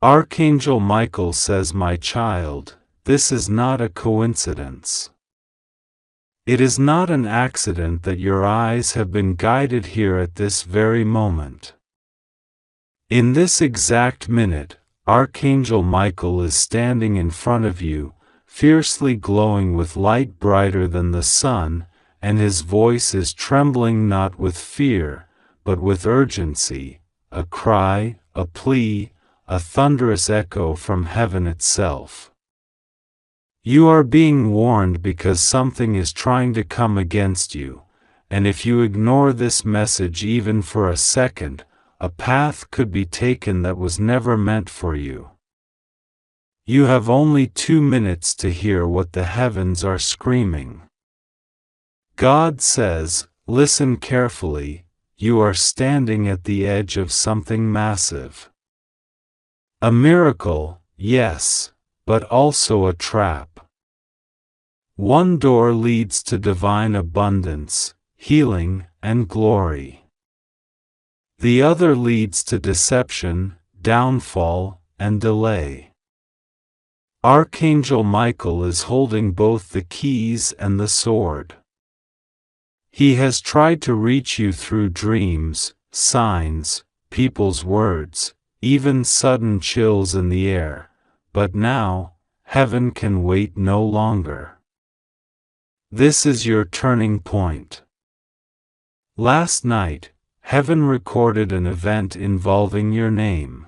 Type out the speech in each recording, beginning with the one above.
Archangel Michael says, "My child, this is not a coincidence. It is not an accident that your eyes have been guided here at this very moment. In this exact minute, Archangel Michael is standing in front of you, fiercely glowing with light brighter than the sun, and his voice is trembling not with fear, but with urgency, a cry, a plea, a thunderous echo from heaven itself. You are being warned because something is trying to come against you, and if you ignore this message even for a second, a path could be taken that was never meant for you. You have only 2 minutes to hear what the heavens are screaming. God says, listen carefully, you are standing at the edge of something massive. A miracle, yes, but also a trap. One door leads to divine abundance, healing, and glory. The other leads to deception, downfall, and delay. Archangel Michael is holding both the keys and the sword. He has tried to reach you through dreams, signs, people's words, even sudden chills in the air, but now, heaven can wait no longer. This is your turning point. Last night, heaven recorded an event involving your name.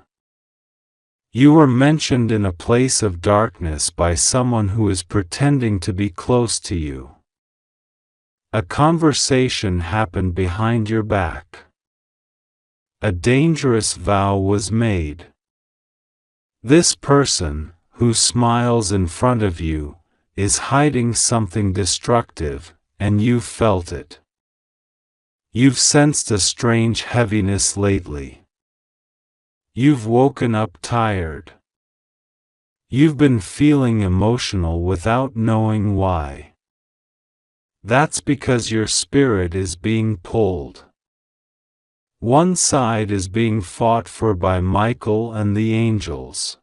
You were mentioned in a place of darkness by someone who is pretending to be close to you. A conversation happened behind your back. A dangerous vow was made. This person, who smiles in front of you, is hiding something destructive, and you've felt it. You've sensed a strange heaviness lately. You've woken up tired. You've been feeling emotional without knowing why. That's because your spirit is being pulled. One side is being fought for by Michael and the angels.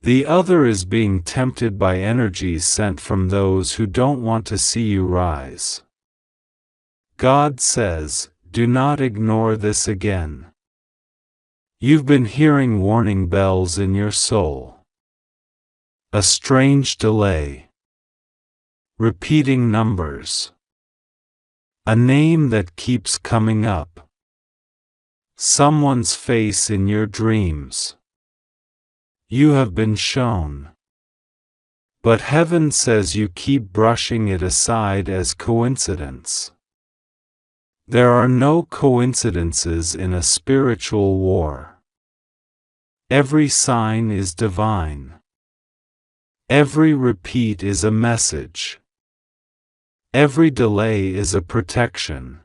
The other is being tempted by energies sent from those who don't want to see you rise. God says, do not ignore this again. You've been hearing warning bells in your soul. A strange delay. Repeating numbers. A name that keeps coming up. Someone's face in your dreams. You have been shown. But heaven says you keep brushing it aside as coincidence. There are no coincidences in a spiritual war. Every sign is divine. Every repeat is a message. Every delay is a protection.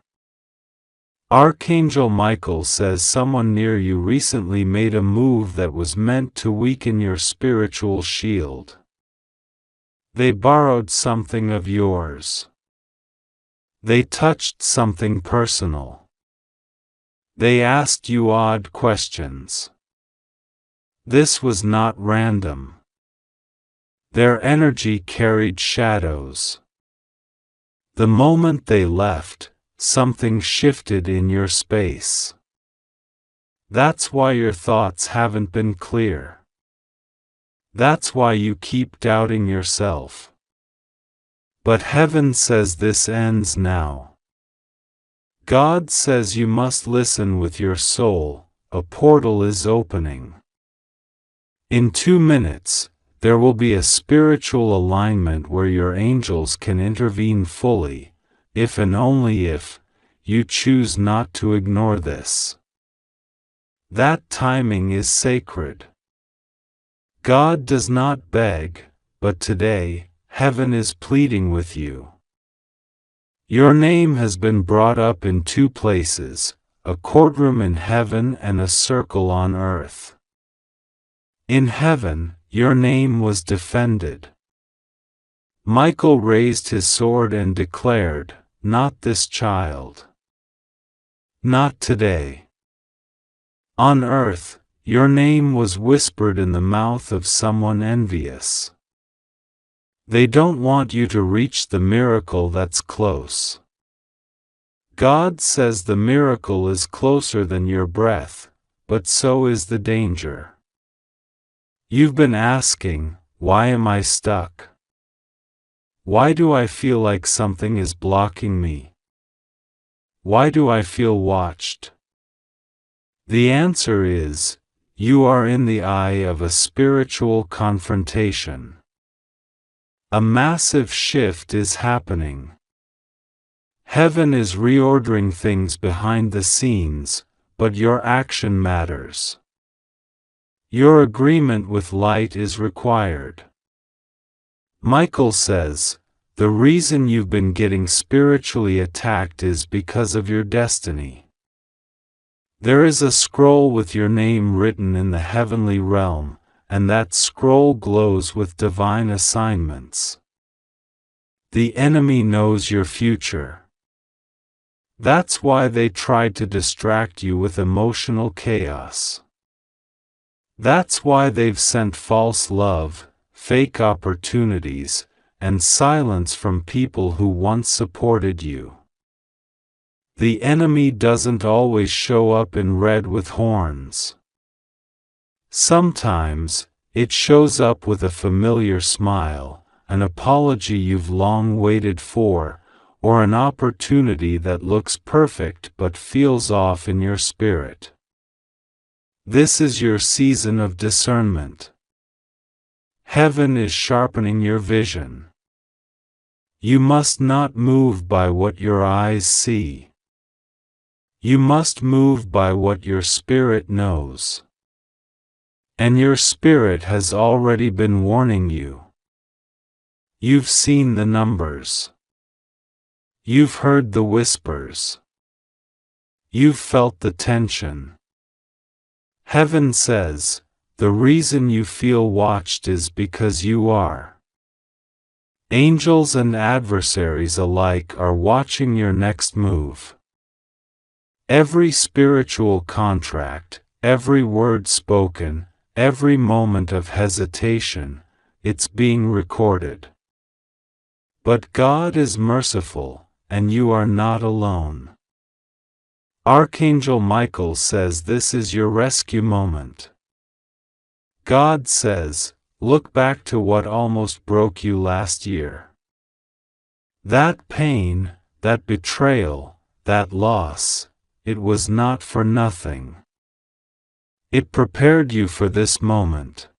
Archangel Michael says someone near you recently made a move that was meant to weaken your spiritual shield. They borrowed something of yours. They touched something personal. They asked you odd questions. This was not random. Their energy carried shadows. The moment they left, something shifted in your space. That's why your thoughts haven't been clear. That's why you keep doubting yourself. But heaven says this ends now. God says you must listen with your soul, a portal is opening. In 2 minutes, there will be a spiritual alignment where your angels can intervene fully, if and only if, you choose not to ignore this. That timing is sacred. God does not beg, but today, heaven is pleading with you. Your name has been brought up in 2 places, a courtroom in heaven and a circle on earth. In heaven, your name was defended. Michael raised his sword and declared, "Not this child. Not today." On earth, your name was whispered in the mouth of someone envious. They don't want you to reach the miracle that's close. God says the miracle is closer than your breath, but so is the danger. You've been asking, why am I stuck? Why do I feel like something is blocking me? Why do I feel watched? The answer is, you are in the eye of a spiritual confrontation. A massive shift is happening. Heaven is reordering things behind the scenes, but your action matters. Your agreement with light is required. Michael says, the reason you've been getting spiritually attacked is because of your destiny. There is a scroll with your name written in the heavenly realm, and that scroll glows with divine assignments. The enemy knows your future. That's why they tried to distract you with emotional chaos. That's why they've sent false love, fake opportunities, and silence from people who once supported you. The enemy doesn't always show up in red with horns. Sometimes, it shows up with a familiar smile, an apology you've long waited for, or an opportunity that looks perfect but feels off in your spirit. This is your season of discernment. Heaven is sharpening your vision. You must not move by what your eyes see. You must move by what your spirit knows. And your spirit has already been warning you. You've seen the numbers. You've heard the whispers. You've felt the tension. Heaven says, the reason you feel watched is because you are. Angels and adversaries alike are watching your next move. Every spiritual contract, every word spoken, every moment of hesitation, it's being recorded. But God is merciful, and you are not alone. Archangel Michael says this is your rescue moment. God says, look back to what almost broke you last year. That pain, that betrayal, that loss, it was not for nothing. It prepared you for this moment.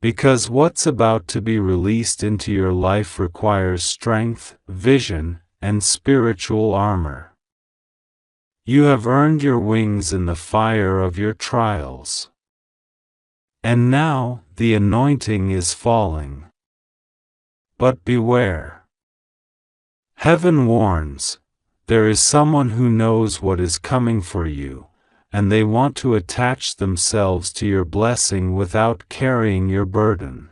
Because what's about to be released into your life requires strength, vision, and spiritual armor. You have earned your wings in the fire of your trials. And now, the anointing is falling. But beware. Heaven warns, there is someone who knows what is coming for you, and they want to attach themselves to your blessing without carrying your burden.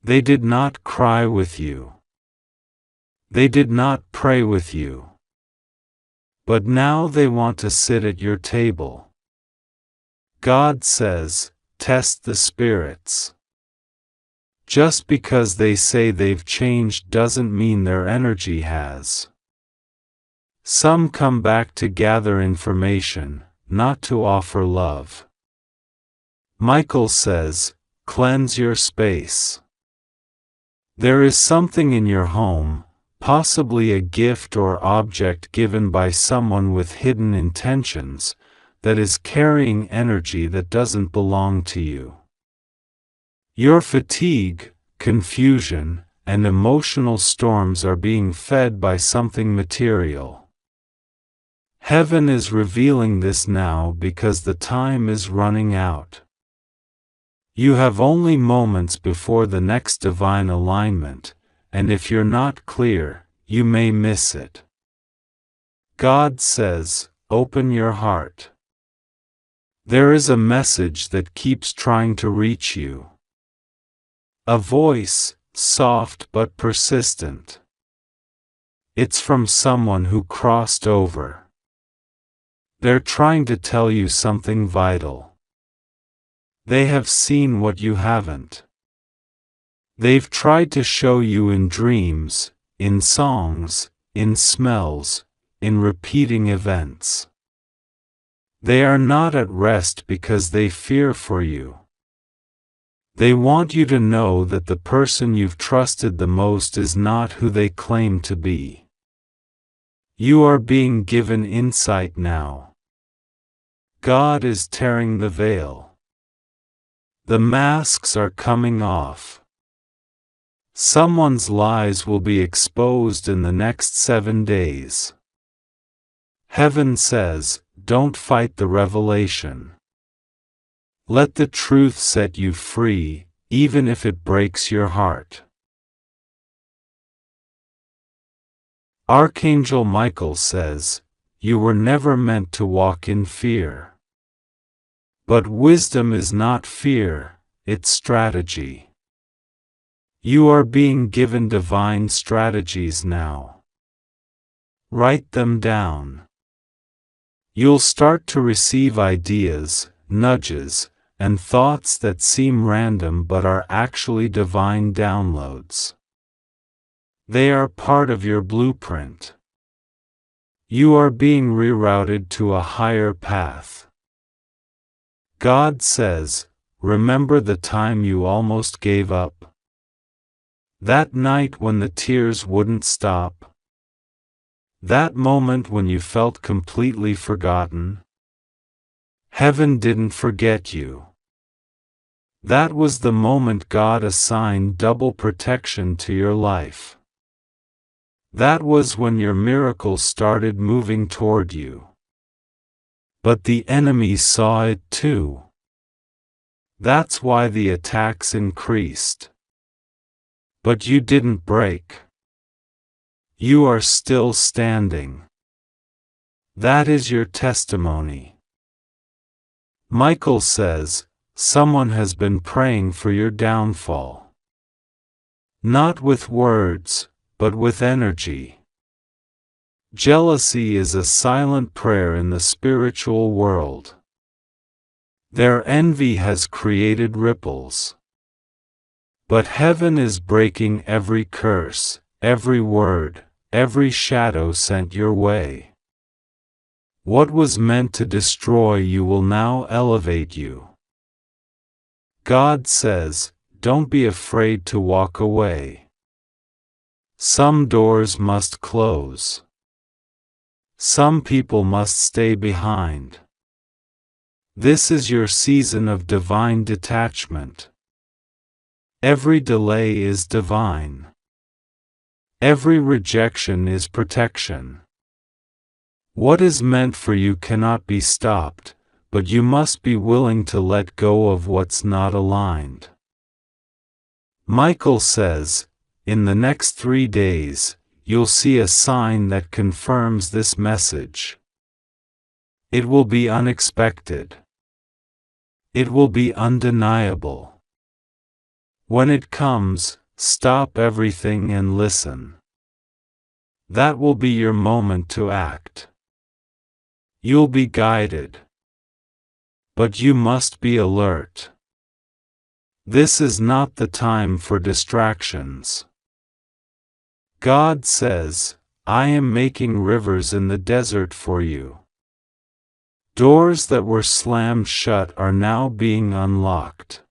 They did not cry with you. They did not pray with you. But now they want to sit at your table. God says, test the spirits. Just because they say they've changed doesn't mean their energy has. Some come back to gather information, not to offer love. Michael says, cleanse your space. There is something in your home, possibly a gift or object given by someone with hidden intentions, that is carrying energy that doesn't belong to you. Your fatigue, confusion, and emotional storms are being fed by something material. Heaven is revealing this now because the time is running out. You have only moments before the next divine alignment, and if you're not clear, you may miss it. God says, open your heart. There is a message that keeps trying to reach you. A voice, soft but persistent. It's from someone who crossed over. They're trying to tell you something vital. They have seen what you haven't. They've tried to show you in dreams, in songs, in smells, in repeating events. They are not at rest because they fear for you. They want you to know that the person you've trusted the most is not who they claim to be. You are being given insight now. God is tearing the veil. The masks are coming off. Someone's lies will be exposed in the next 7 days. Heaven says, don't fight the revelation. Let the truth set you free, even if it breaks your heart. Archangel Michael says, you were never meant to walk in fear. But wisdom is not fear, it's strategy. You are being given divine strategies now. Write them down. You'll start to receive ideas, nudges, and thoughts that seem random but are actually divine downloads. They are part of your blueprint. You are being rerouted to a higher path. God says, remember the time you almost gave up? That night when the tears wouldn't stop? That moment when you felt completely forgotten? Heaven didn't forget you. That was the moment God assigned double protection to your life. That was when your miracle started moving toward you. But the enemy saw it too. That's why the attacks increased. But you didn't break. You are still standing. That is your testimony. Michael says, someone has been praying for your downfall. Not with words, but with energy. Jealousy is a silent prayer in the spiritual world. Their envy has created ripples. But heaven is breaking every curse, every word, every shadow sent your way. What was meant to destroy you will now elevate you. God says, don't be afraid to walk away. Some doors must close. Some people must stay behind. This is your season of divine detachment. Every delay is divine. Every rejection is protection. What is meant for you cannot be stopped, but you must be willing to let go of what's not aligned. Michael says, in the next 3 days, you'll see a sign that confirms this message. It will be unexpected. It will be undeniable. When it comes, stop everything and listen. That will be your moment to act. You'll be guided. But you must be alert. This is not the time for distractions. God says, I am making rivers in the desert for you. Doors that were slammed shut are now being unlocked.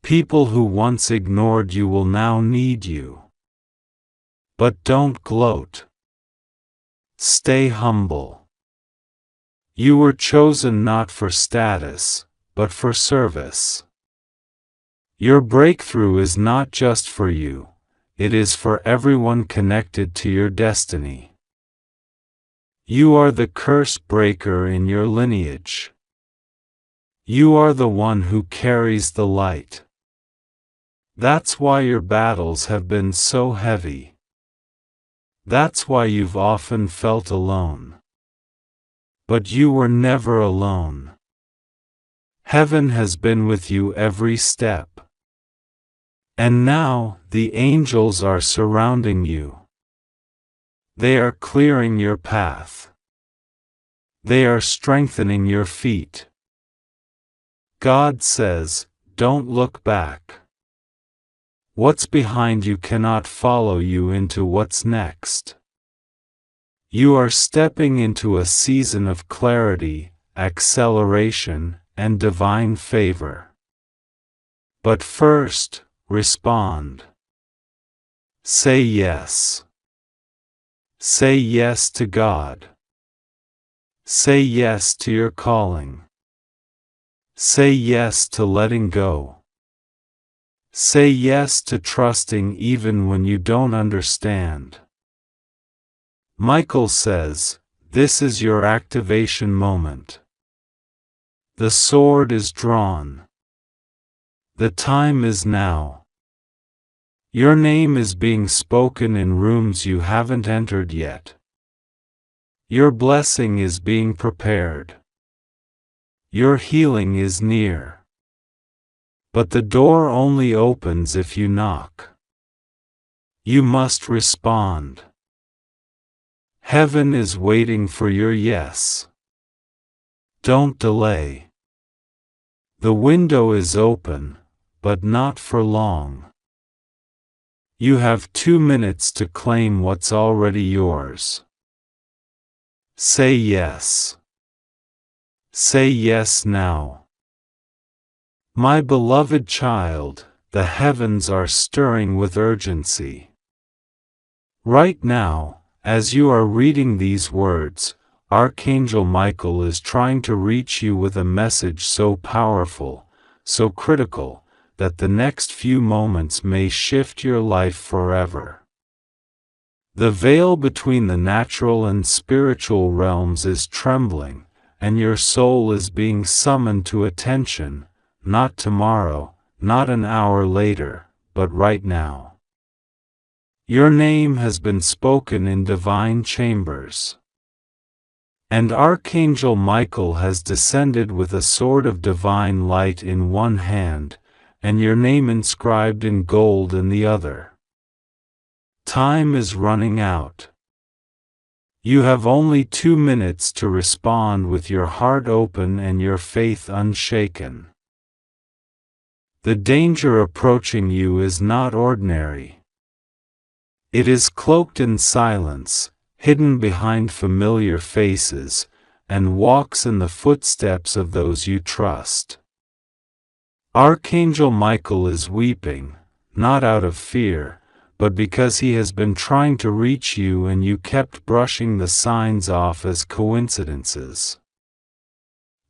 People who once ignored you will now need you. But don't gloat. Stay humble. You were chosen not for status, but for service. Your breakthrough is not just for you, it is for everyone connected to your destiny. You are the curse breaker in your lineage. You are the one who carries the light. That's why your battles have been so heavy. That's why you've often felt alone. But you were never alone. Heaven has been with you every step. And now, the angels are surrounding you. They are clearing your path. They are strengthening your feet. God says, don't look back. What's behind you cannot follow you into what's next. You are stepping into a season of clarity, acceleration, and divine favor. But first, respond. Say yes. Say yes to God. Say yes to your calling. Say yes to letting go. Say yes to trusting even when you don't understand. Michael says, this is your activation moment. The sword is drawn. The time is now. Your name is being spoken in rooms you haven't entered yet. Your blessing is being prepared. Your healing is near. But the door only opens if you knock. You must respond. Heaven is waiting for your yes. Don't delay. The window is open, but not for long. You have 2 minutes to claim what's already yours. Say yes. Say yes now. My beloved child, the heavens are stirring with urgency. Right now, as you are reading these words, Archangel Michael is trying to reach you with a message so powerful, so critical, that the next few moments may shift your life forever. The veil between the natural and spiritual realms is trembling, and your soul is being summoned to attention, not tomorrow, not an hour later, but right now. Your name has been spoken in divine chambers. And Archangel Michael has descended with a sword of divine light in one hand, and your name inscribed in gold in the other. Time is running out. You have only 2 minutes to respond with your heart open and your faith unshaken. The danger approaching you is not ordinary. It is cloaked in silence, hidden behind familiar faces, and walks in the footsteps of those you trust. Archangel Michael is weeping, not out of fear, but because he has been trying to reach you and you kept brushing the signs off as coincidences.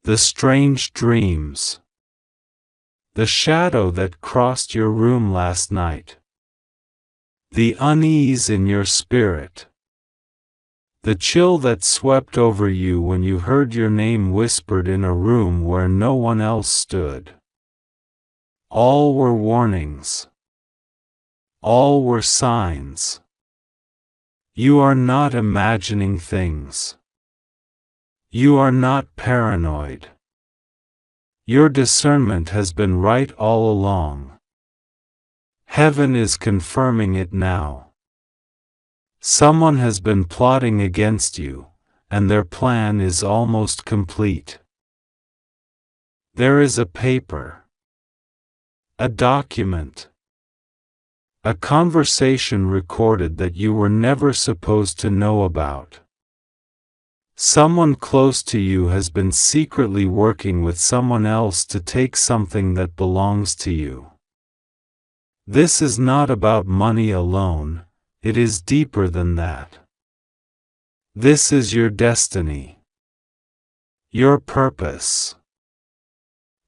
The strange dreams. The shadow that crossed your room last night. The unease in your spirit. The chill that swept over you when you heard your name whispered in a room where no one else stood. All were warnings. All were signs. You are not imagining things. You are not paranoid. Your discernment has been right all along. Heaven is confirming it now. Someone has been plotting against you, and their plan is almost complete. There is a paper. A document. A conversation recorded that you were never supposed to know about. Someone close to you has been secretly working with someone else to take something that belongs to you. This is not about money alone, it is deeper than that. This is your destiny. Your purpose.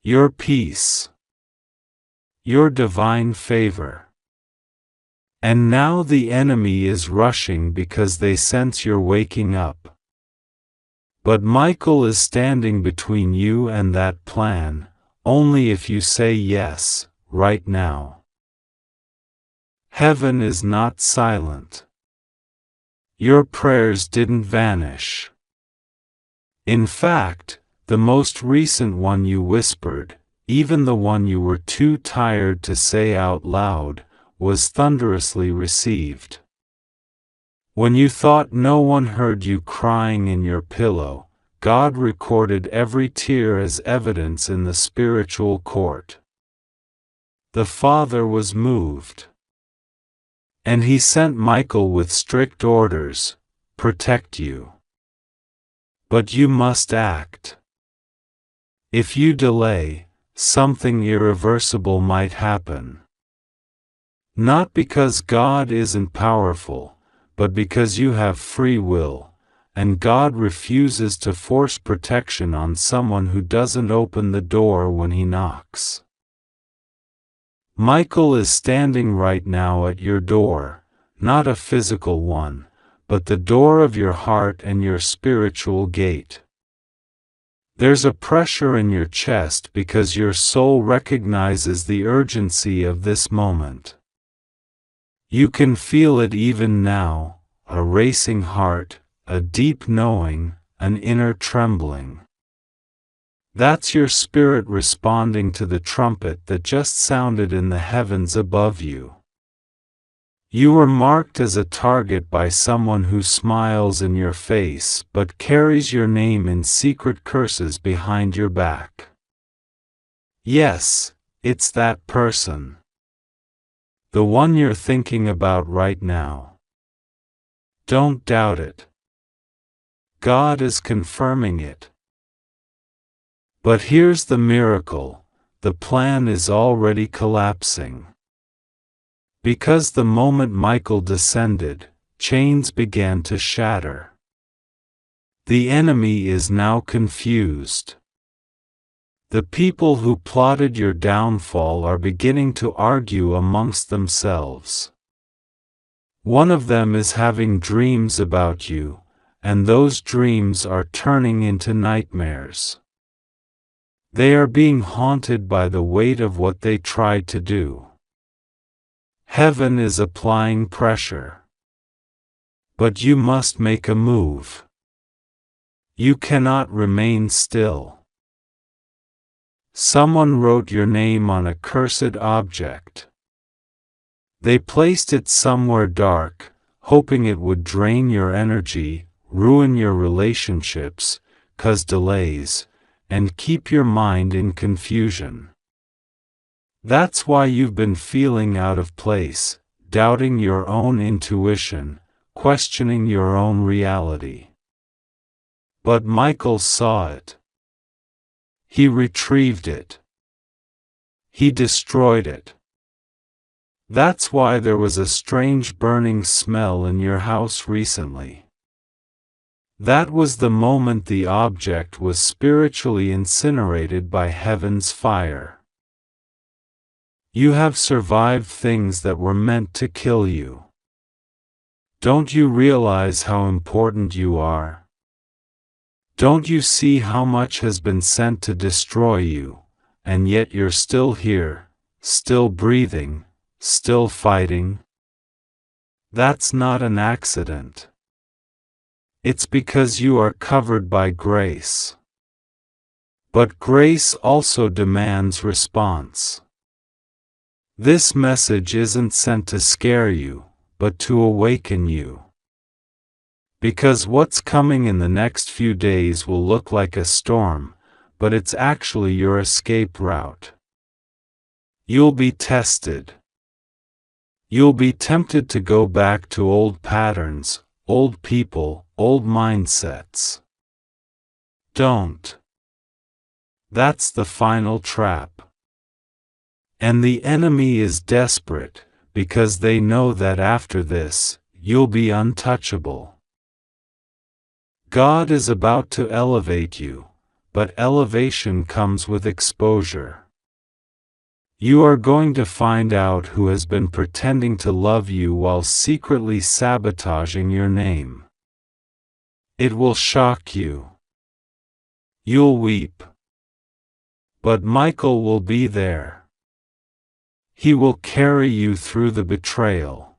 Your peace. Your divine favor. And now the enemy is rushing because they sense you're waking up. But Michael is standing between you and that plan, only if you say yes, right now. Heaven is not silent. Your prayers didn't vanish. In fact, the most recent one you whispered, even the one you were too tired to say out loud, was thunderously received. When you thought no one heard you crying in your pillow, God recorded every tear as evidence in the spiritual court. The Father was moved. And he sent Michael with strict orders: protect you. But you must act. If you delay, something irreversible might happen. Not because God isn't powerful, but because you have free will, and God refuses to force protection on someone who doesn't open the door when he knocks. Michael is standing right now at your door, not a physical one, but the door of your heart and your spiritual gate. There's a pressure in your chest because your soul recognizes the urgency of this moment. You can feel it even now, a racing heart, a deep knowing, an inner trembling. That's your spirit responding to the trumpet that just sounded in the heavens above you. You were marked as a target by someone who smiles in your face but carries your name in secret curses behind your back. Yes, it's that person. The one you're thinking about right now. Don't doubt it. God is confirming it. But here's the miracle: the plan is already collapsing. Because the moment Michael descended, chains began to shatter. The enemy is now confused. The people who plotted your downfall are beginning to argue amongst themselves. One of them is having dreams about you, and those dreams are turning into nightmares. They are being haunted by the weight of what they tried to do. Heaven is applying pressure. But you must make a move. You cannot remain still. Someone wrote your name on a cursed object. They placed it somewhere dark, hoping it would drain your energy, ruin your relationships, cause delays, and keep your mind in confusion. That's why you've been feeling out of place, doubting your own intuition, questioning your own reality. But Michael saw it. He retrieved it. He destroyed it. That's why there was a strange burning smell in your house recently. That was the moment the object was spiritually incinerated by heaven's fire. You have survived things that were meant to kill you. Don't you realize how important you are? Don't you see how much has been sent to destroy you, and yet you're still here, still breathing, still fighting? That's not an accident. It's because you are covered by grace. But grace also demands response. This message isn't sent to scare you, but to awaken you. Because what's coming in the next few days will look like a storm, but it's actually your escape route. You'll be tested. You'll be tempted to go back to old patterns, old people, old mindsets. Don't. That's the final trap. And the enemy is desperate, because they know that after this, you'll be untouchable. God is about to elevate you, but elevation comes with exposure. You are going to find out who has been pretending to love you while secretly sabotaging your name. It will shock you. You'll weep. But Michael will be there. He will carry you through the betrayal.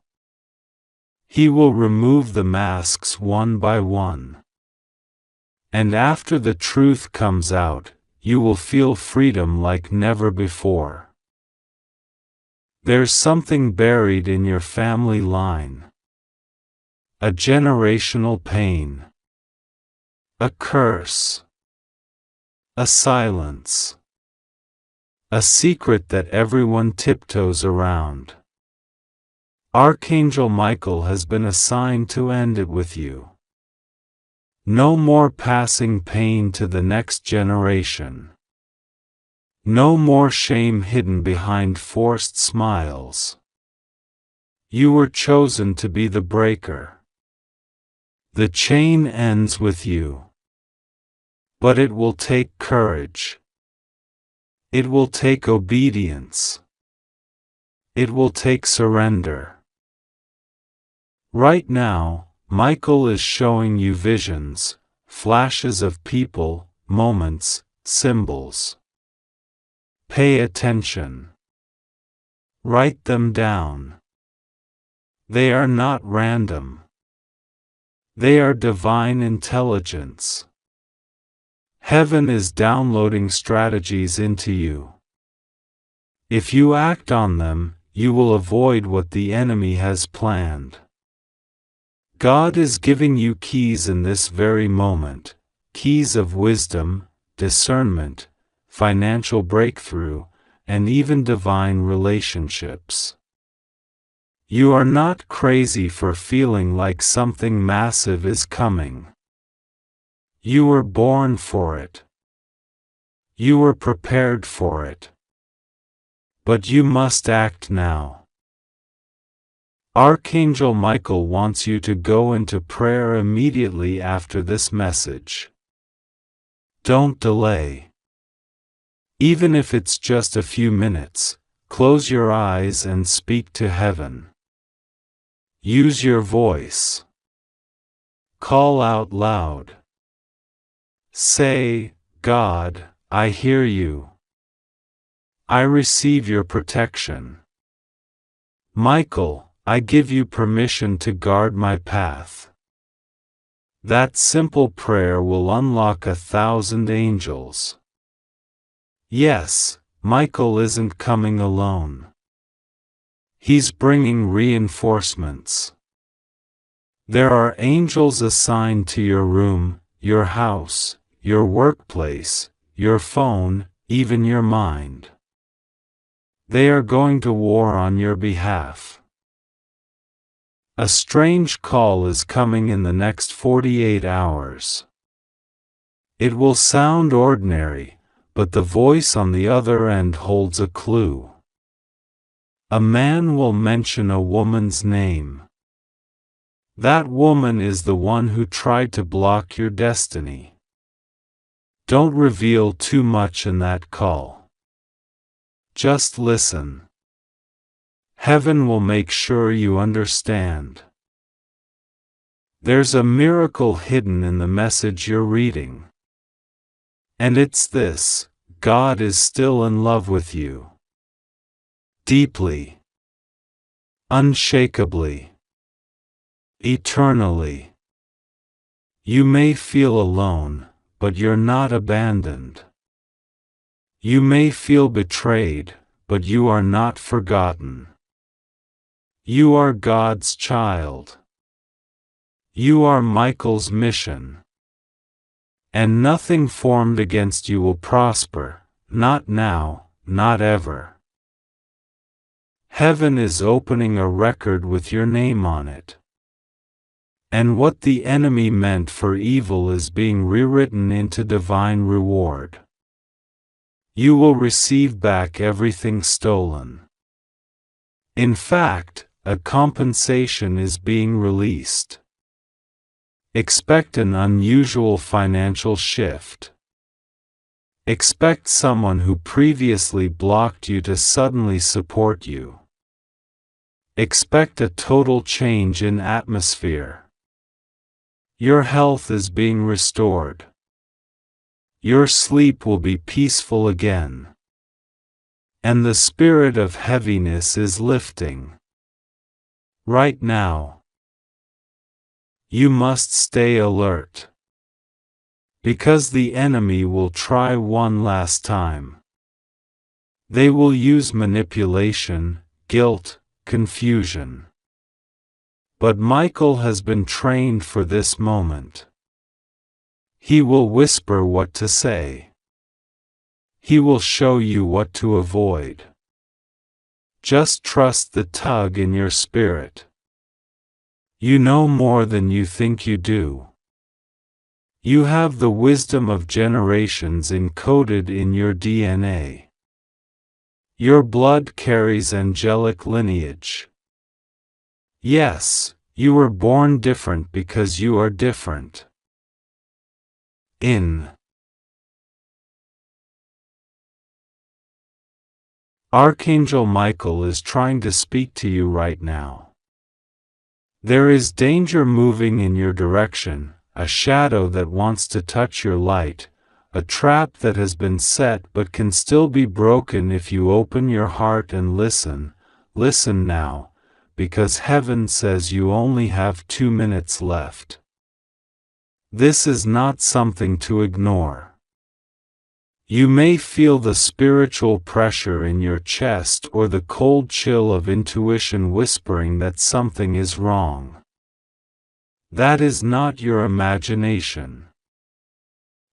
He will remove the masks one by one. And after the truth comes out, you will feel freedom like never before. There's something buried in your family line. A generational pain. A curse. A silence. A secret that everyone tiptoes around. Archangel Michael has been assigned to end it with you. No more passing pain to the next generation. No more shame hidden behind forced smiles. You were chosen to be the breaker. The chain ends with you. But it will take courage. It will take obedience. It will take surrender. Right now, Michael is showing you visions, flashes of people, moments, symbols. Pay attention. Write them down. They are not random. They are divine intelligence. Heaven is downloading strategies into you. If you act on them, you will avoid what the enemy has planned. God is giving you keys in this very moment, keys of wisdom, discernment, financial breakthrough, and even divine relationships. You are not crazy for feeling like something massive is coming. You were born for it. You were prepared for it. But you must act now. Archangel Michael wants you to go into prayer immediately after this message. Don't delay. Even if it's just a few minutes, close your eyes and speak to heaven. Use your voice. Call out loud. Say, God, I hear you. I receive your protection. Michael, I give you permission to guard my path. That simple prayer will unlock 1,000 angels. Yes, Michael isn't coming alone. He's bringing reinforcements. There are angels assigned to your room, your house, your workplace, your phone, even your mind. They are going to war on your behalf. A strange call is coming in the next 48 hours. It will sound ordinary, but the voice on the other end holds a clue. A man will mention a woman's name. That woman is the one who tried to block your destiny. Don't reveal too much in that call. Just listen. Heaven will make sure you understand. There's a miracle hidden in the message you're reading. And it's this: God is still in love with you. Deeply. Unshakably. Eternally. You may feel alone, but you're not abandoned. You may feel betrayed, but you are not forgotten. You are God's child. You are Michael's mission. And nothing formed against you will prosper, not now, not ever. Heaven is opening a record with your name on it. And what the enemy meant for evil is being rewritten into divine reward. You will receive back everything stolen. In fact, a compensation is being released. Expect an unusual financial shift. Expect someone who previously blocked you to suddenly support you. Expect a total change in atmosphere. Your health is being restored. Your sleep will be peaceful again. And the spirit of heaviness is lifting. Right now. You must stay alert. Because the enemy will try one last time. They will use manipulation, guilt, confusion. But Michael has been trained for this moment. He will whisper what to say. He will show you what to avoid. Just trust the tug in your spirit. You know more than you think you do. You have the wisdom of generations encoded in your DNA. Your blood carries angelic lineage. Yes, you were born different because you are different. Archangel Michael is trying to speak to you right now. There is danger moving in your direction, a shadow that wants to touch your light, a trap that has been set but can still be broken if you open your heart and listen. Listen now, because heaven says you only have 2 minutes left. This is not something to ignore. You may feel the spiritual pressure in your chest or the cold chill of intuition whispering that something is wrong. That is not your imagination.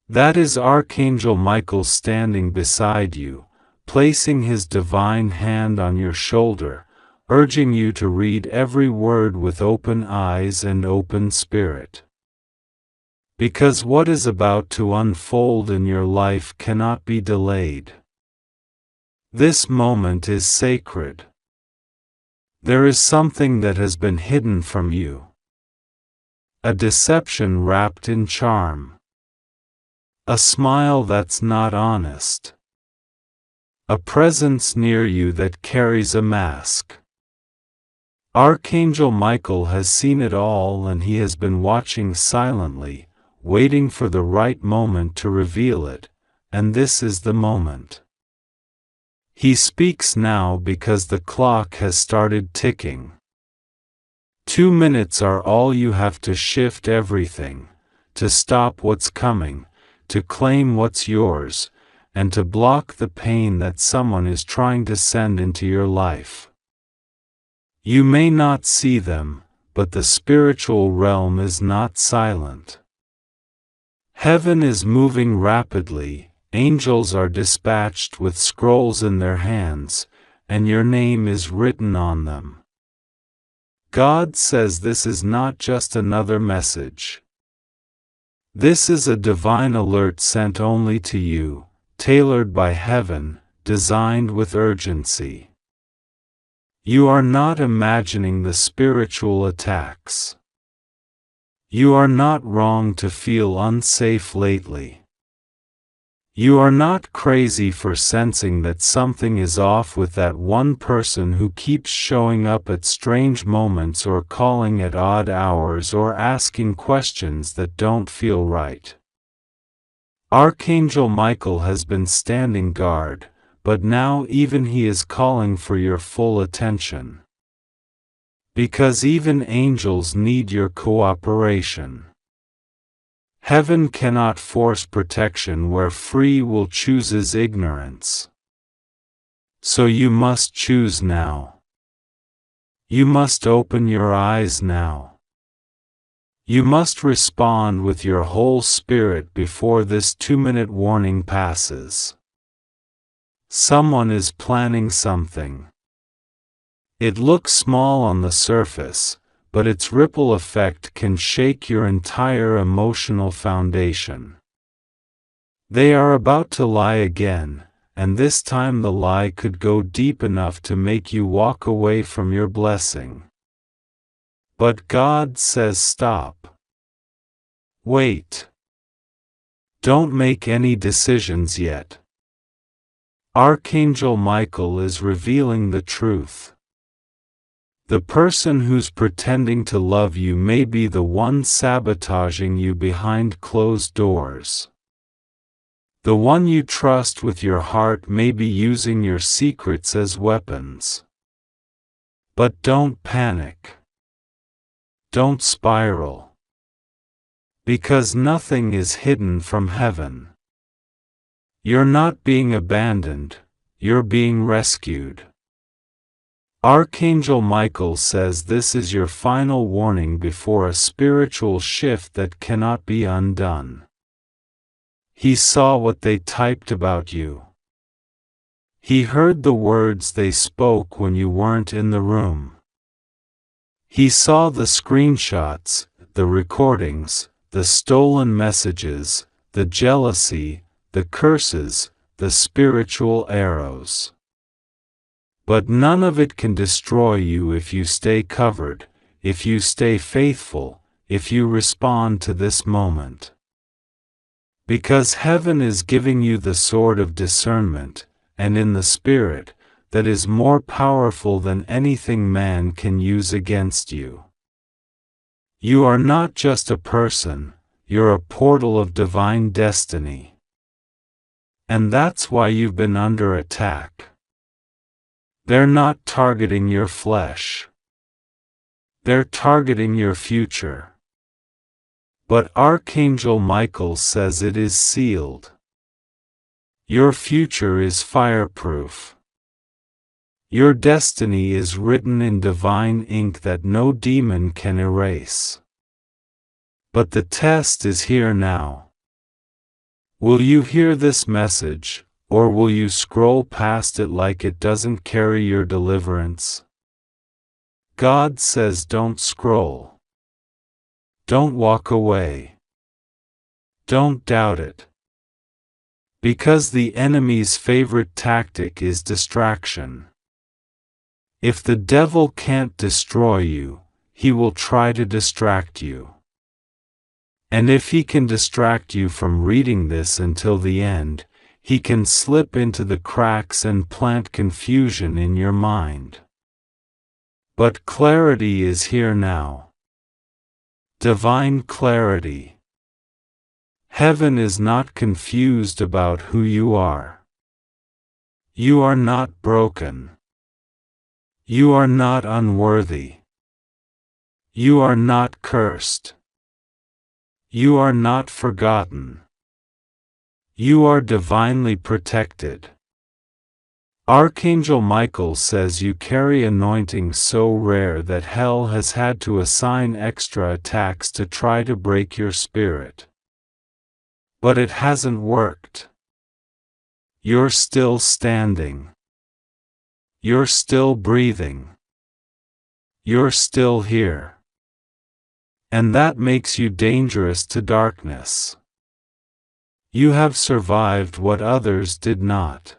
That is Archangel Michael standing beside you, placing his divine hand on your shoulder, urging you to read every word with open eyes and open spirit. Because what is about to unfold in your life cannot be delayed. This moment is sacred. There is something that has been hidden from you. A deception wrapped in charm. A smile that's not honest. A presence near you that carries a mask. Archangel Michael has seen it all, and he has been watching silently, waiting for the right moment to reveal it, and this is the moment. He speaks now because the clock has started ticking. 2 minutes are all you have to shift everything, to stop what's coming, to claim what's yours, and to block the pain that someone is trying to send into your life. You may not see them, but the spiritual realm is not silent. Heaven is moving rapidly, angels are dispatched with scrolls in their hands, and your name is written on them. God says this is not just another message. This is a divine alert sent only to you, tailored by heaven, designed with urgency. You are not imagining the spiritual attacks. You are not wrong to feel unsafe lately. You are not crazy for sensing that something is off with that one person who keeps showing up at strange moments or calling at odd hours or asking questions that don't feel right. Archangel Michael has been standing guard, but now even he is calling for your full attention. Because even angels need your cooperation. Heaven cannot force protection where free will chooses ignorance. So you must choose now. You must open your eyes now. You must respond with your whole spirit before this 2-minute warning passes. Someone is planning something. It looks small on the surface, but its ripple effect can shake your entire emotional foundation. They are about to lie again, and this time the lie could go deep enough to make you walk away from your blessing. But God says stop. Wait. Don't make any decisions yet. Archangel Michael is revealing the truth. The person who's pretending to love you may be the one sabotaging you behind closed doors. The one you trust with your heart may be using your secrets as weapons. But don't panic. Don't spiral. Because nothing is hidden from heaven. You're not being abandoned, you're being rescued. Archangel Michael says this is your final warning before a spiritual shift that cannot be undone. He saw what they typed about you. He heard the words they spoke when you weren't in the room. He saw the screenshots, the recordings, the stolen messages, the jealousy, the curses, the spiritual arrows. But none of it can destroy you if you stay covered, if you stay faithful, if you respond to this moment. Because heaven is giving you the sword of discernment, and in the Spirit, that is more powerful than anything man can use against you. You are not just a person, you're a portal of divine destiny. And that's why you've been under attack. They're not targeting your flesh. They're targeting your future. But Archangel Michael says it is sealed. Your future is fireproof. Your destiny is written in divine ink that no demon can erase. But the test is here now. Will you hear this message, or will you scroll past it like it doesn't carry your deliverance? God says don't scroll. Don't walk away. Don't doubt it. Because the enemy's favorite tactic is distraction. If the devil can't destroy you, he will try to distract you. And if he can distract you from reading this until the end, he can slip into the cracks and plant confusion in your mind. But clarity is here now. Divine clarity. Heaven is not confused about who you are. You are not broken. You are not unworthy. You are not cursed. You are not forgotten. You are divinely protected. Archangel Michael says you carry anointing so rare that hell has had to assign extra attacks to try to break your spirit. But it hasn't worked. You're still standing. You're still breathing. You're still here. And that makes you dangerous to darkness. You have survived what others did not.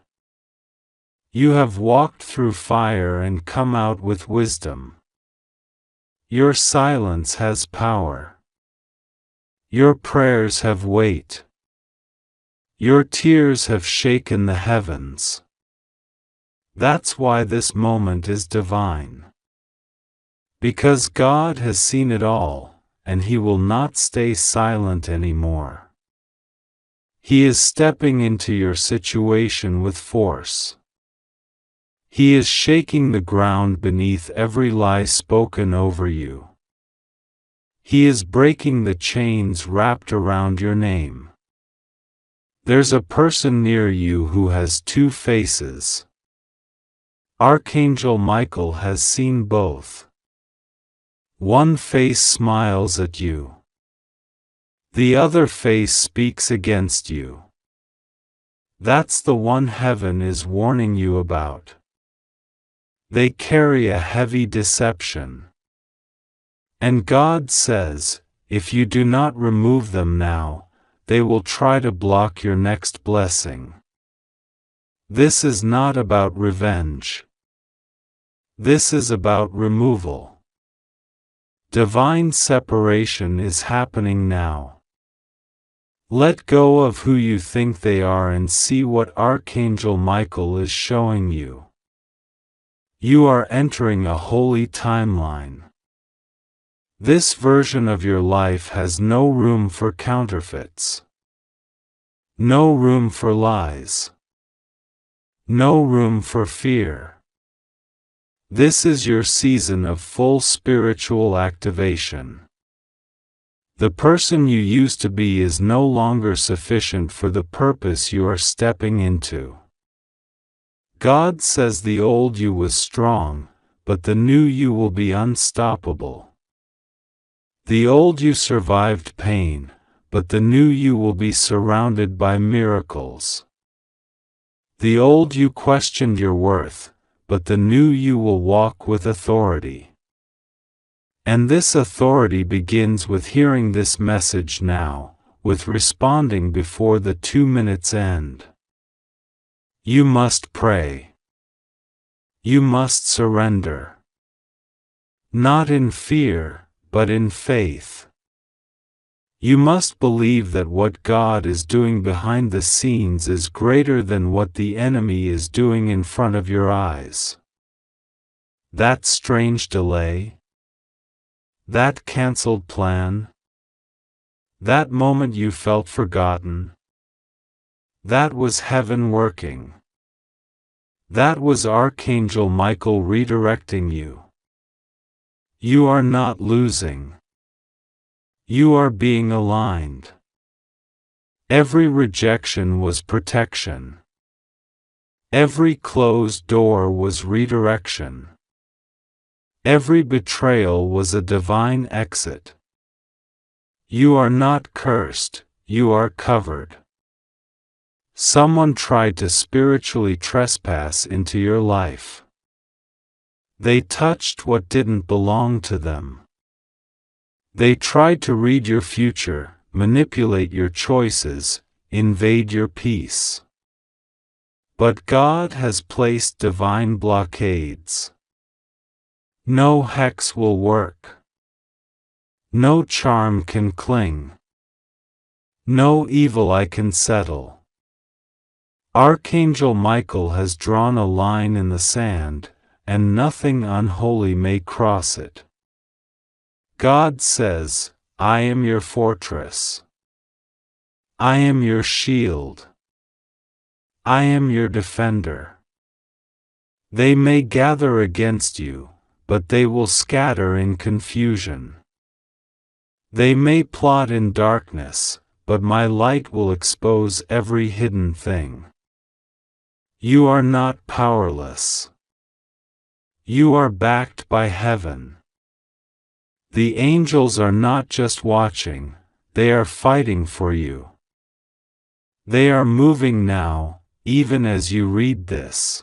You have walked through fire and come out with wisdom. Your silence has power. Your prayers have weight. Your tears have shaken the heavens. That's why this moment is divine. Because God has seen it all, and He will not stay silent anymore. He is stepping into your situation with force. He is shaking the ground beneath every lie spoken over you. He is breaking the chains wrapped around your name. There's a person near you who has two faces. Archangel Michael has seen both. One face smiles at you. The other face speaks against you. That's the one heaven is warning you about. They carry a heavy deception. And God says, if you do not remove them now, they will try to block your next blessing. This is not about revenge. This is about removal. Divine separation is happening now. Let go of who you think they are and see what Archangel Michael is showing you. You are entering a holy timeline. This version of your life has no room for counterfeits. No room for lies. No room for fear. This is your season of full spiritual activation. The person you used to be is no longer sufficient for the purpose you are stepping into. God says the old you was strong, but the new you will be unstoppable. The old you survived pain, but the new you will be surrounded by miracles. The old you questioned your worth, but the new you will walk with authority. And this authority begins with hearing this message now, with responding before the 2 minutes end. You must pray. You must surrender. Not in fear, but in faith. You must believe that what God is doing behind the scenes is greater than what the enemy is doing in front of your eyes. That strange delay? That cancelled plan? That moment you felt forgotten? That was heaven working. That was Archangel Michael redirecting you. You are not losing. You are being aligned. Every rejection was protection. Every closed door was redirection. Every betrayal was a divine exit. You are not cursed, you are covered. Someone tried to spiritually trespass into your life. They touched what didn't belong to them. They tried to read your future, manipulate your choices, invade your peace. But God has placed divine blockades. No hex will work. No charm can cling. No evil eye can settle. Archangel Michael has drawn a line in the sand, and nothing unholy may cross it. God says, I am your fortress. I am your shield. I am your defender. They may gather against you, but they will scatter in confusion. They may plot in darkness, but my light will expose every hidden thing. You are not powerless. You are backed by heaven. The angels are not just watching, they are fighting for you. They are moving now, even as you read this.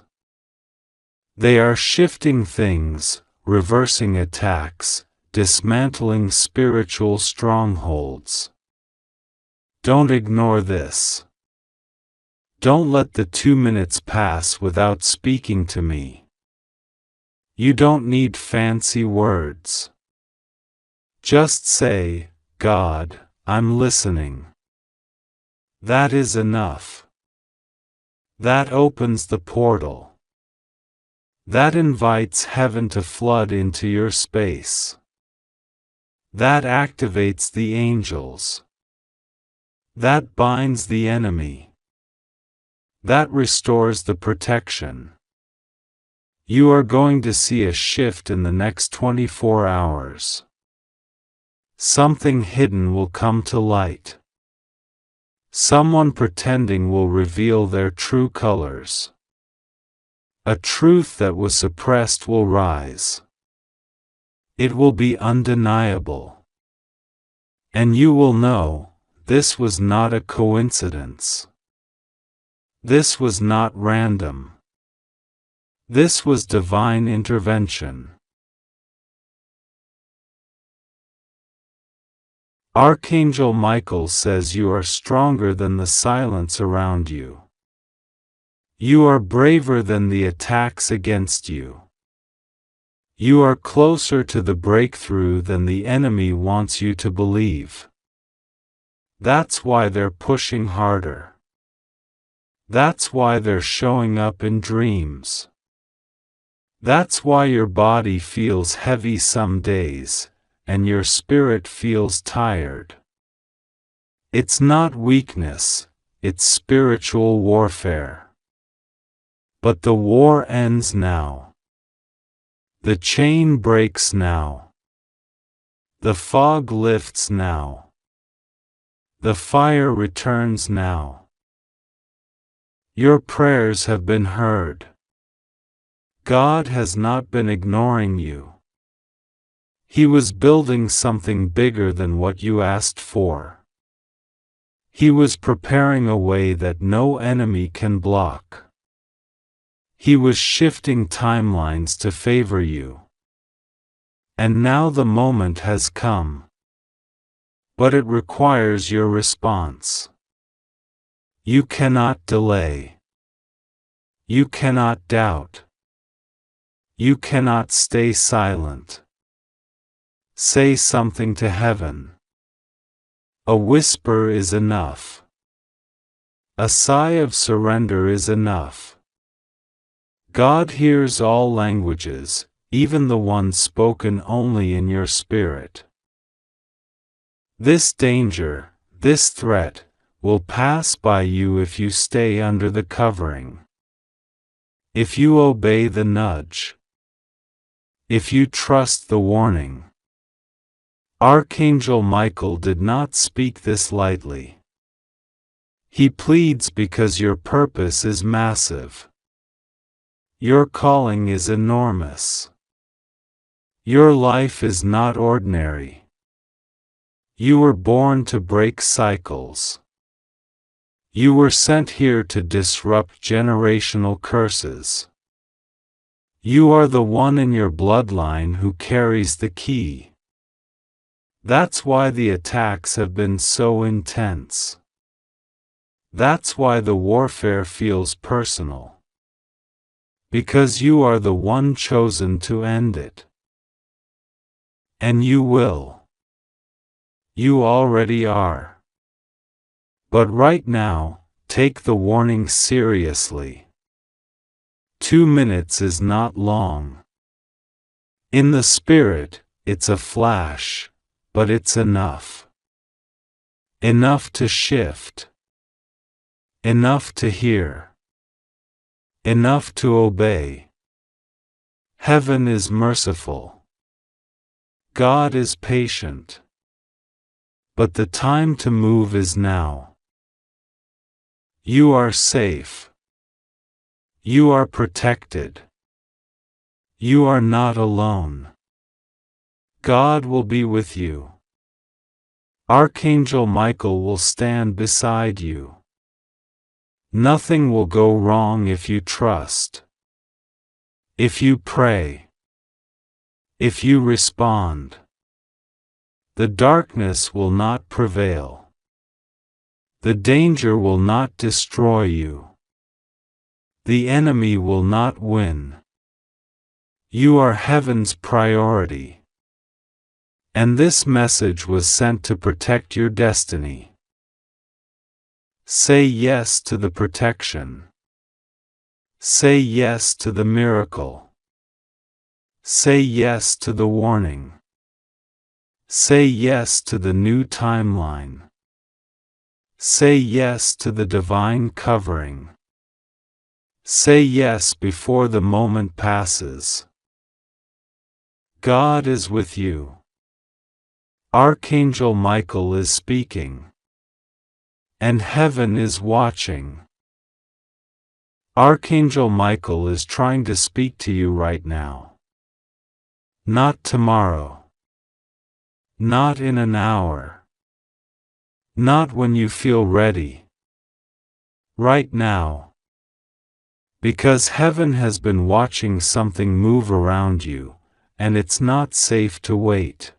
They are shifting things, reversing attacks, dismantling spiritual strongholds. Don't ignore this. Don't let the 2 minutes pass without speaking to me. You don't need fancy words. Just say, God, I'm listening. That is enough. That opens the portal. That invites heaven to flood into your space. That activates the angels. That binds the enemy. That restores the protection. You are going to see a shift in the next 24 hours. Something hidden will come to light. Someone pretending will reveal their true colors. A truth that was suppressed will rise. It will be undeniable. And you will know, this was not a coincidence. This was not random. This was divine intervention. Archangel Michael says you are stronger than the silence around you. You are braver than the attacks against you. You are closer to the breakthrough than the enemy wants you to believe. That's why they're pushing harder. That's why they're showing up in dreams. That's why your body feels heavy some days, and your spirit feels tired. It's not weakness, it's spiritual warfare. But the war ends now. The chain breaks now. The fog lifts now. The fire returns now. Your prayers have been heard. God has not been ignoring you. He was building something bigger than what you asked for. He was preparing a way that no enemy can block. He was shifting timelines to favor you. And now the moment has come. But it requires your response. You cannot delay. You cannot doubt. You cannot stay silent. Say something to heaven. A whisper is enough. A sigh of surrender is enough. God hears all languages, even the ones spoken only in your spirit. This danger, this threat, will pass by you if you stay under the covering. If you obey the nudge. If you trust the warning. Archangel Michael did not speak this lightly. He pleads because your purpose is massive. Your calling is enormous. Your life is not ordinary. You were born to break cycles. You were sent here to disrupt generational curses. You are the one in your bloodline who carries the key. That's why the attacks have been so intense. That's why the warfare feels personal. Because you are the one chosen to end it. And you will. You already are. But right now, take the warning seriously. 2 minutes is not long. In the spirit, it's a flash, but it's enough. Enough to shift. Enough to hear. Enough to obey. Heaven is merciful. God is patient. But the time to move is now. You are safe. You are protected. You are not alone. God will be with you. Archangel Michael will stand beside you. Nothing will go wrong if you trust. If you pray. If you respond. The darkness will not prevail. The danger will not destroy you. The enemy will not win. You are heaven's priority. And this message was sent to protect your destiny. Say yes to the protection. Say yes to the miracle. Say yes to the warning. Say yes to the new timeline. Say yes to the divine covering. Say yes before the moment passes. God is with you. Archangel Michael is speaking. And heaven is watching. Archangel Michael is trying to speak to you right now. Not tomorrow. Not in an hour. Not when you feel ready. Right now. Because heaven has been watching something move around you, and it's not safe to wait.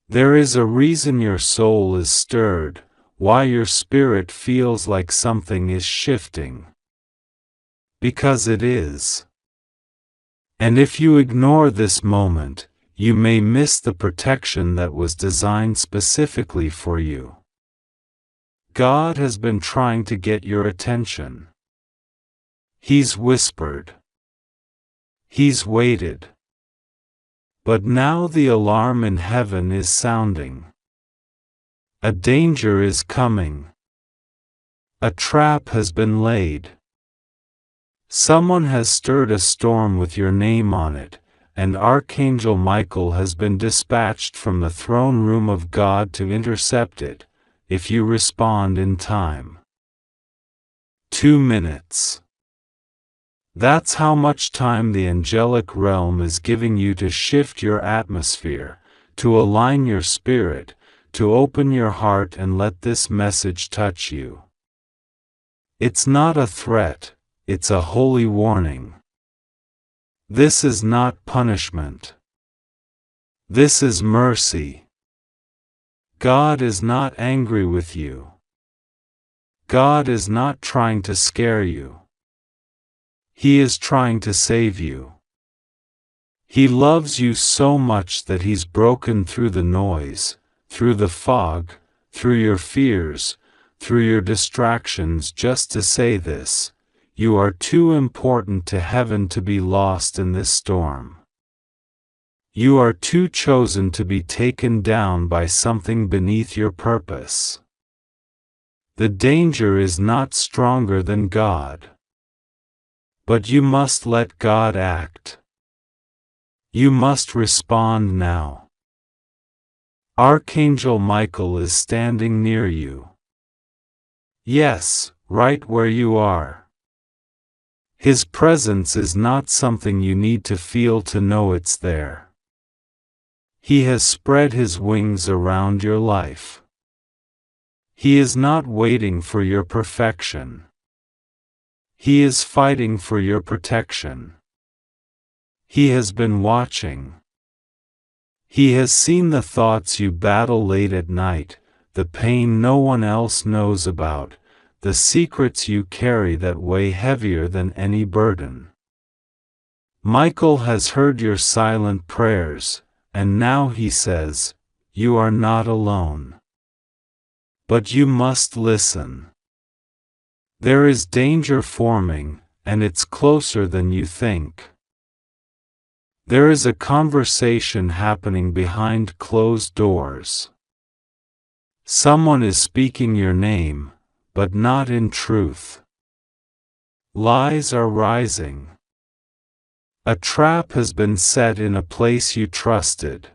There is a reason your soul is stirred, why your spirit feels like something is shifting. Because it is. And if you ignore this moment, you may miss the protection that was designed specifically for you. God has been trying to get your attention. He's whispered. He's waited. But now the alarm in heaven is sounding. A danger is coming. A trap has been laid. Someone has stirred a storm with your name on it, and Archangel Michael has been dispatched from the throne room of God to intercept it, if you respond in time. 2 minutes. That's how much time the angelic realm is giving you to shift your atmosphere, to align your spirit, to open your heart and let this message touch you. It's not a threat, it's a holy warning. This is not punishment. This is mercy. God is not angry with you. God is not trying to scare you. He is trying to save you. He loves you so much that He's broken through the noise, through the fog, through your fears, through your distractions just to say this: you are too important to heaven to be lost in this storm. You are too chosen to be taken down by something beneath your purpose. The danger is not stronger than God. But you must let God act. You must respond now. Archangel Michael is standing near you. Yes, right where you are. His presence is not something you need to feel to know it's there. He has spread His wings around your life. He is not waiting for your perfection. He is fighting for your protection. He has been watching. He has seen the thoughts you battle late at night, the pain no one else knows about, the secrets you carry that weigh heavier than any burden. Michael has heard your silent prayers, and now he says, you are not alone. But you must listen. There is danger forming, and it's closer than you think. There is a conversation happening behind closed doors. Someone is speaking your name, but not in truth. Lies are rising. A trap has been set in a place you trusted.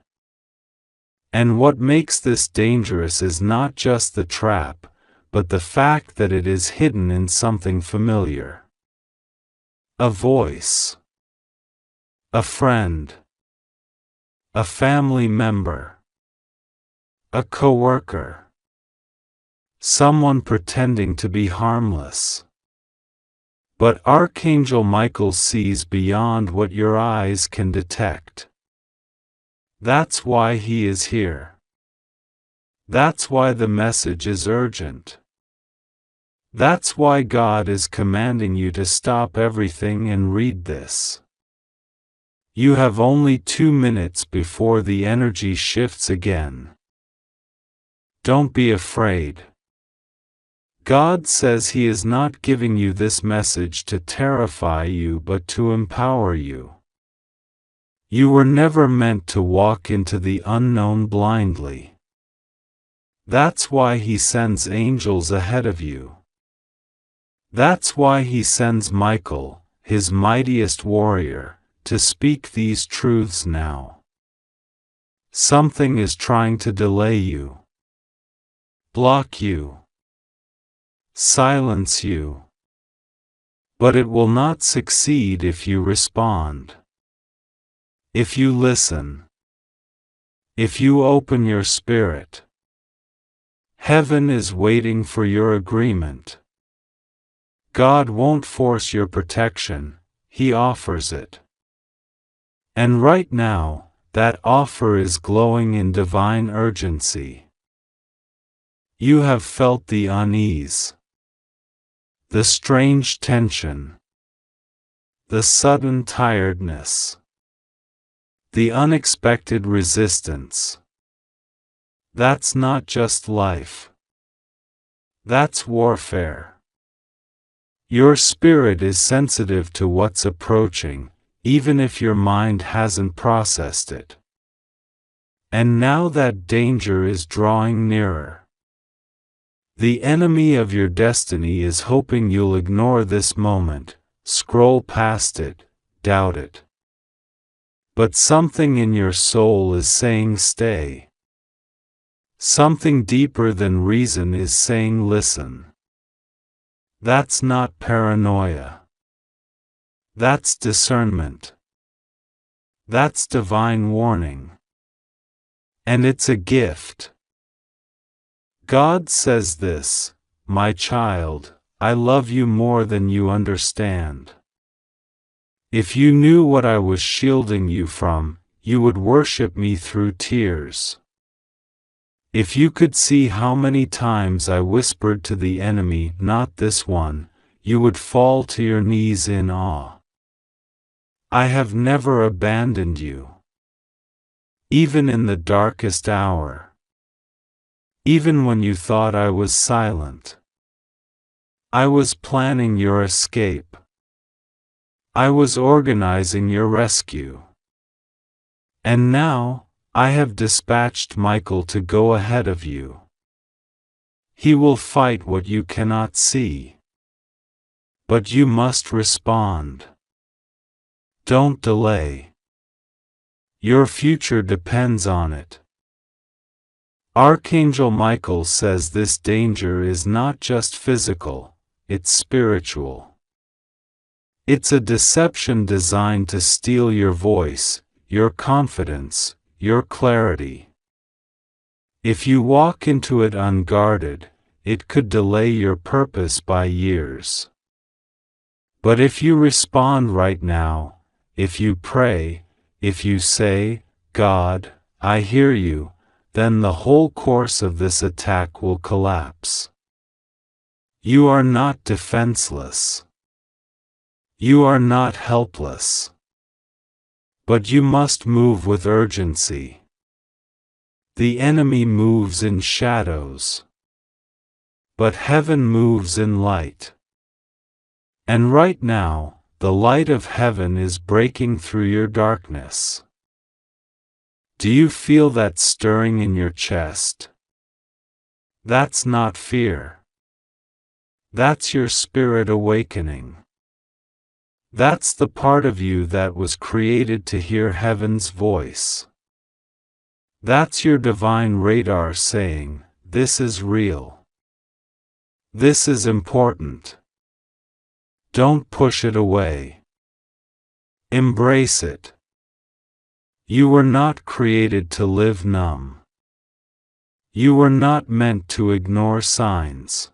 And what makes this dangerous is not just the trap, but the fact that it is hidden in something familiar. A voice. A friend. A family member. A coworker. Someone pretending to be harmless. But Archangel Michael sees beyond what your eyes can detect. That's why he is here. That's why the message is urgent. That's why God is commanding you to stop everything and read this. You have only 2 minutes before the energy shifts again. Don't be afraid. God says He is not giving you this message to terrify you but to empower you. You were never meant to walk into the unknown blindly. That's why He sends angels ahead of you. That's why He sends Michael, His mightiest warrior, to speak these truths now. Something is trying to delay you, block you, silence you. But it will not succeed if you respond. If you listen. If you open your spirit. Heaven is waiting for your agreement. God won't force your protection, He offers it. And right now, that offer is glowing in divine urgency. You have felt the unease, the strange tension, the sudden tiredness, the unexpected resistance. That's not just life. That's warfare. Your spirit is sensitive to what's approaching, even if your mind hasn't processed it. And now that danger is drawing nearer. The enemy of your destiny is hoping you'll ignore this moment, scroll past it, doubt it. But something in your soul is saying stay. Something deeper than reason is saying listen. That's not paranoia. That's discernment. That's divine warning. And it's a gift. God says this, my child, I love you more than you understand. If you knew what I was shielding you from, you would worship me through tears. If you could see how many times I whispered to the enemy, not this one, you would fall to your knees in awe. I have never abandoned you. Even in the darkest hour. Even when you thought I was silent. I was planning your escape. I was organizing your rescue. And now, I have dispatched Michael to go ahead of you. He will fight what you cannot see. But you must respond. Don't delay. Your future depends on it. Archangel Michael says this danger is not just physical, it's spiritual. It's a deception designed to steal your voice, your confidence, your clarity. If you walk into it unguarded, it could delay your purpose by years. But if you respond right now, if you pray, if you say, God, I hear you, then the whole course of this attack will collapse. You are not defenseless. You are not helpless. But you must move with urgency. The enemy moves in shadows. But heaven moves in light. And right now, the light of heaven is breaking through your darkness. Do you feel that stirring in your chest? That's not fear. That's your spirit awakening. That's the part of you that was created to hear heaven's voice. That's your divine radar saying, this is real. This is important. Don't push it away. Embrace it. You were not created to live numb. You were not meant to ignore signs.